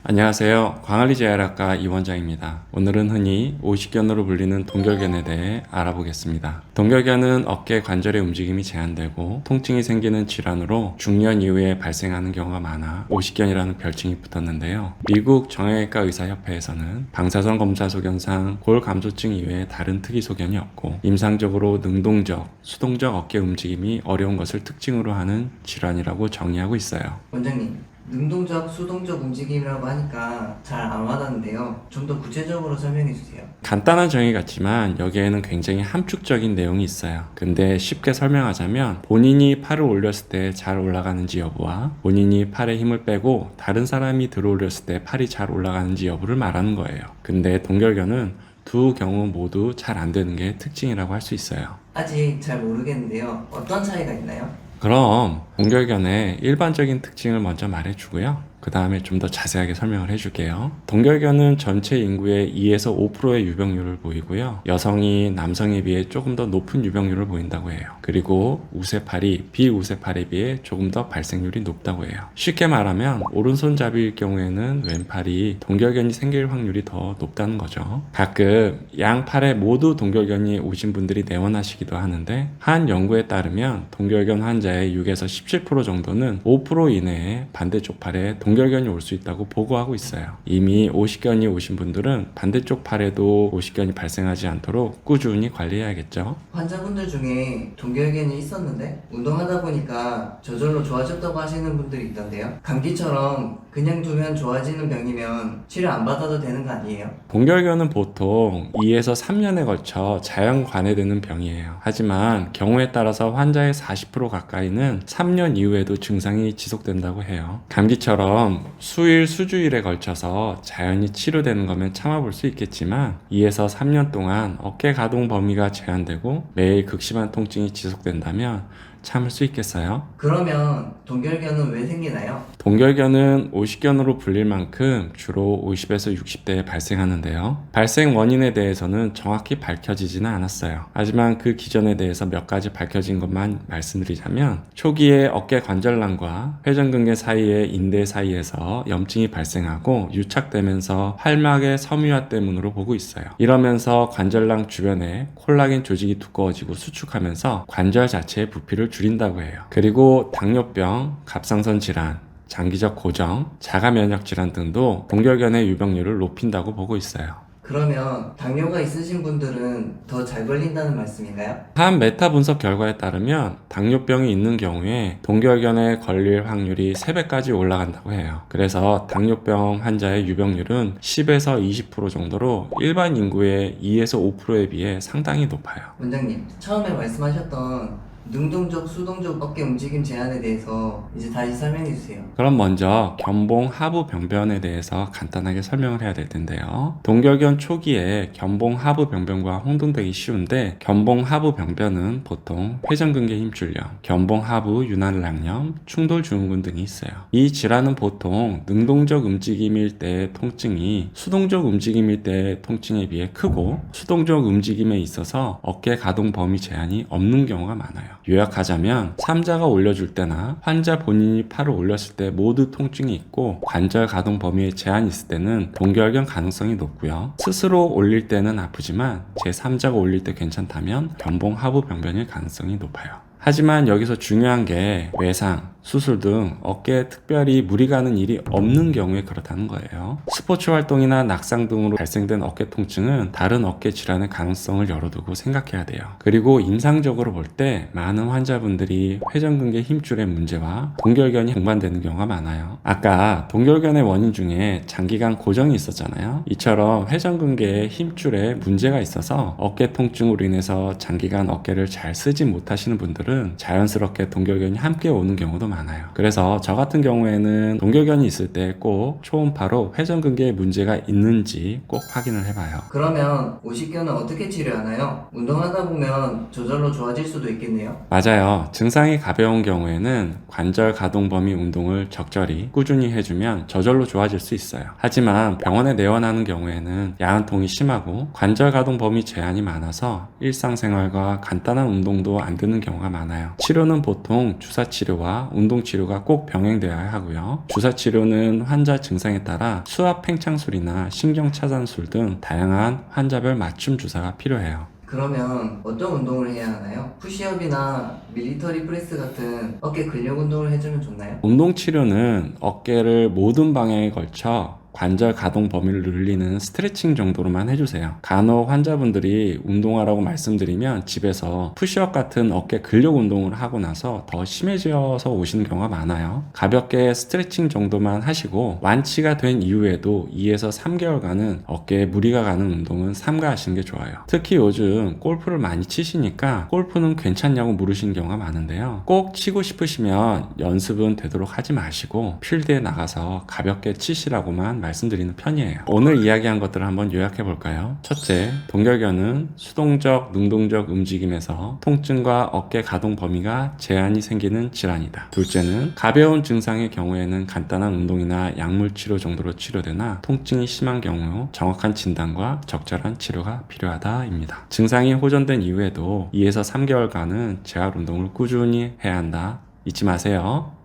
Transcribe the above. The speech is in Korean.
안녕하세요. 광안리 재활학과 이원장입니다. 오늘은 흔히 오십견으로 불리는 동결견에 대해 알아보겠습니다. 동결견은 어깨 관절의 움직임이 제한되고 통증이 생기는 질환으로 중년 이후에 발생하는 경우가 많아 오십견이라는 별칭이 붙었는데요. 미국 정형외과 의사협회에서는 방사선 검사 소견상 골 감소증 이외에 다른 특이 소견이 없고 임상적으로 능동적, 수동적 어깨 움직임이 어려운 것을 특징으로 하는 질환이라고 정의하고 있어요. 원장님, 능동적, 수동적 움직임이라고 하니까 잘 안 와닿는데요. 좀 더 구체적으로 설명해 주세요. 간단한 정의 같지만 여기에는 굉장히 함축적인 내용이 있어요. 근데 쉽게 설명하자면 본인이 팔을 올렸을 때 잘 올라가는지 여부와 본인이 팔에 힘을 빼고 다른 사람이 들어 올렸을 때 팔이 잘 올라가는지 여부를 말하는 거예요. 근데 동결견은 두 경우 모두 잘 안 되는 게 특징이라고 할 수 있어요. 아직 잘 모르겠는데요. 어떤 차이가 있나요? 그럼 동결견의 일반적인 특징을 먼저 말해주고요. 그 다음에 좀 더 자세하게 설명을 해줄게요. 동결견은 전체 인구의 2에서 5%의 유병률을 보이고요. 여성이 남성에 비해 조금 더 높은 유병률을 보인다고 해요. 그리고 우세팔이 비우세팔에 비해 조금 더 발생률이 높다고 해요. 쉽게 말하면 오른손잡이일 경우에는 왼팔이 동결견이 생길 확률이 더 높다는 거죠. 가끔 양팔에 모두 동결견이 오신 분들이 내원하시기도 하는데 한 연구에 따르면 동결견 환자의 6에서 17% 정도는 5% 이내에 반대쪽 팔에 동결견이 올 수 있다고 보고하고 있어요. 이미 오십견이 오신 분들은 반대쪽 팔에도 오십견이 발생하지 않도록 꾸준히 관리해야겠죠. 환자분들 중에 동결견이 있었는데 운동하다 보니까 저절로 좋아졌다고 하시는 분들이 있던데요. 감기처럼 그냥 두면 좋아지는 병이면 치료 안 받아도 되는 거 아니에요? 동결견은 보통 2에서 3년에 걸쳐 자연 관해되는 병이에요. 하지만 경우에 따라서 환자의 40% 가까이는 3년 이후에도 증상이 지속된다고 해요. 감기처럼 수일, 수주일에 걸쳐서 자연히 치료되는 거면 참아볼 수 있겠지만 2에서 3년 동안 어깨 가동 범위가 제한되고 매일 극심한 통증이 지속된다면 참을 수 있겠어요? 그러면 동결견은 왜 생기나요? 동결견은 오십견으로 불릴 만큼 주로 50에서 60대에 발생하는데요. 발생 원인에 대해서는 정확히 밝혀지지는 않았어요. 하지만 그 기전에 대해서 몇 가지 밝혀진 것만 말씀드리자면 초기에 어깨 관절낭과 회전근개 사이의 인대 사이에서 염증이 발생하고 유착되면서 활막의 섬유화 때문으로 보고 있어요. 이러면서 관절낭 주변에 콜라겐 조직이 두꺼워지고 수축하면서 관절 자체의 부피를 줄인다고 해요. 그리고 당뇨병, 갑상선 질환, 장기적 고정, 자가 면역 질환 등도 동결견의 유병률을 높인다고 보고 있어요. 그러면 당뇨가 있으신 분들은 더 잘 걸린다는 말씀인가요? 한 메타 분석 결과에 따르면 당뇨병이 있는 경우에 동결견에 걸릴 확률이 3배까지 올라간다고 해요. 그래서 당뇨병 환자의 유병률은 10에서 20% 정도로 일반 인구의 2에서 5%에 비해 상당히 높아요. 원장님, 처음에 말씀하셨던 능동적, 수동적 어깨 움직임 제한에 대해서 이제 다시 설명해 주세요. 그럼 먼저 견봉 하부 병변에 대해서 간단하게 설명을 해야 될 텐데요. 동결견 초기에 견봉 하부 병변과 혼동되기 쉬운데 견봉 하부 병변은 보통 회전근개 힘줄염, 견봉 하부 윤활락염, 충돌증후군 등이 있어요. 이 질환은 보통 능동적 움직임일 때의 통증이 수동적 움직임일 때의 통증에 비해 크고 수동적 움직임에 있어서 어깨 가동 범위 제한이 없는 경우가 많아요. 요약하자면 삼자가 올려줄 때나 환자 본인이 팔을 올렸을 때 모두 통증이 있고 관절 가동 범위에 제한이 있을 때는 동결견 가능성이 높고요. 스스로 올릴 때는 아프지만 제3자가 올릴 때 괜찮다면 견봉 하부 병변일 가능성이 높아요. 하지만 여기서 중요한 게 외상, 수술 등 어깨에 특별히 무리 가는 일이 없는 경우에 그렇다는 거예요. 스포츠 활동이나 낙상 등으로 발생된 어깨 통증은 다른 어깨 질환의 가능성을 열어두고 생각해야 돼요. 그리고 임상적으로 볼 때 많은 환자분들이 회전근개 힘줄의 문제와 동결견이 동반되는 경우가 많아요. 아까 동결견의 원인 중에 장기간 고정이 있었잖아요. 이처럼 회전근개의 힘줄에 문제가 있어서 어깨 통증으로 인해서 장기간 어깨를 잘 쓰지 못하시는 분들은 자연스럽게 동결견이 함께 오는 경우도 많아요. 그래서 저 같은 경우에는 동결견이 있을 때 꼭 초음파로 회전근개에 문제가 있는지 꼭 확인을 해봐요. 그러면 오십견은 어떻게 치료하나요? 운동하다 보면 저절로 좋아질 수도 있겠네요. 맞아요. 증상이 가벼운 경우에는 관절 가동 범위 운동을 적절히 꾸준히 해주면 저절로 좋아질 수 있어요. 하지만 병원에 내원하는 경우에는 야근통이 심하고 관절 가동 범위 제한이 많아서 일상생활과 간단한 운동도 안 되는 경우가 많아요. 치료는 보통 주사 치료와 운동 치료가 꼭 병행되어야 하고요. 주사 치료는 환자 증상에 따라 수압 팽창술이나 신경 차단술 등 다양한 환자별 맞춤 주사가 필요해요. 그러면 어떤 운동을 해야 하나요? 푸시업이나 밀리터리 프레스 같은 어깨 근력 운동을 해주면 좋나요? 운동 치료는 어깨를 모든 방향에 걸쳐 관절 가동 범위를 늘리는 스트레칭 정도로만 해주세요. 간혹 환자분들이 운동하라고 말씀드리면 집에서 푸시업 같은 어깨 근력 운동을 하고 나서 더 심해져서 오시는 경우가 많아요. 가볍게 스트레칭 정도만 하시고 완치가 된 이후에도 2에서 3개월간은 어깨에 무리가 가는 운동은 삼가하시는 게 좋아요. 특히 요즘 골프를 많이 치시니까 골프는 괜찮냐고 물으시는 경우가 많은데요. 꼭 치고 싶으시면 연습은 되도록 하지 마시고 필드에 나가서 가볍게 치시라고만 말씀드리는 편이에요. 오늘 이야기한 것들을 한번 요약해 볼까요? 첫째, 동결견은 수동적, 능동적 움직임에서 통증과 어깨 가동 범위가 제한이 생기는 질환이다. 둘째는 가벼운 증상의 경우에는 간단한 운동이나 약물 치료 정도로 치료되나 통증이 심한 경우 정확한 진단과 적절한 치료가 필요하다입니다. 증상이 호전된 이후에도 2에서 3개월간은 재활 운동을 꾸준히 해야 한다. 잊지 마세요.